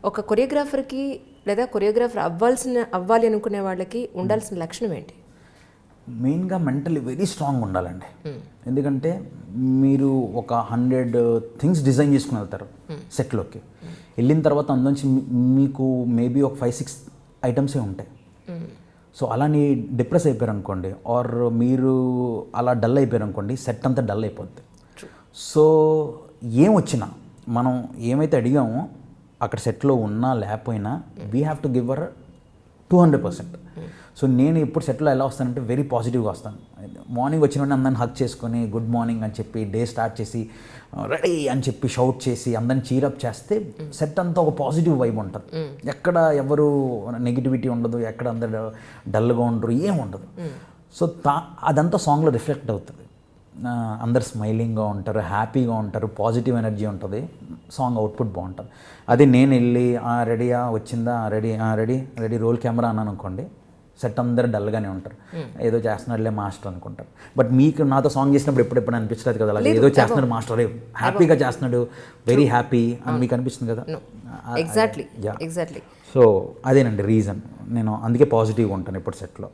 ఒక కొరియోగ్రాఫర్కి లేదా కొరియోగ్రాఫర్ అవ్వాలి అనుకునే వాళ్ళకి ఉండాల్సిన లక్షణం ఏంటి? మెయిన్గా మెంటలీ వెరీ స్ట్రాంగ్ ఉండాలండి. ఎందుకంటే మీరు ఒక 100 థింగ్స్ డిజైన్ చేసుకుని వెళ్తారు సెట్లోకి. వెళ్ళిన తర్వాత అందులోంచి మీకు మేబీ ఒక 5-6 ఐటమ్సే ఉంటాయి. సో అలా నీ డిప్రెస్ అయిపోయారు అనుకోండి, ఆర్ మీరు అలా డల్ అయిపోయారు అనుకోండి, సెట్ అంతా డల్ అయిపోద్ది. సో ఏం వచ్చినా మనం ఏమైతే అడిగామో అక్కడ సెట్లో ఉన్నా లేకపోయినా we have to give our 200%. So నేను ఇప్పుడు సెట్లో ఎలా వస్తానంటే వెరీ పాజిటివ్గా వస్తాను. మార్నింగ్ వచ్చిన వెంటనే అందరిని హక్ చేసుకొని గుడ్ మార్నింగ్ అని చెప్పి డే స్టార్ట్ చేసి రెడీ అని చెప్పి షౌట్ చేసి అందరిని చీరప్ చేస్తే సెట్ అంతా ఒక పాజిటివ్ వైబ్ ఉంటుంది. ఎక్కడ ఎవరు నెగిటివిటీ ఉండదు, ఎక్కడ అందరు డల్గా ఉండరు, ఏం ఉండదు. సో అదంతా సాంగ్లో రిఫ్లెక్ట్ అవుతుంది. అందరు స్మైలింగ్గా ఉంటారు, హ్యాపీగా ఉంటారు, పాజిటివ్ ఎనర్జీ ఉంటుంది, సాంగ్ అవుట్పుట్ బాగుంటుంది. అదే నేను వెళ్ళి రెడీయా వచ్చిందా, రెడీ రోల్ కెమెరా అన్నాను అనుకోండి, సెట్ అందరు డల్గానే ఉంటారు, ఏదో చేస్తున్నాడులే మాస్టర్ అనుకుంటారు. బట్ మీకు నాతో సాంగ్ చేసినప్పుడు ఎప్పుడెప్పుడు అనిపించలేదు కదా, అలాగే ఏదో చేస్తున్నాడు మాస్టర్, హ్యాపీగా చేస్తున్నాడు, వెరీ హ్యాపీ అని మీకు అనిపిస్తుంది కదా. ఎగ్జాక్ట్లీ. సో అదేనండి రీజన్. నేను అందుకే పాజిటివ్గా ఉంటాను ఇప్పుడు సెట్లో.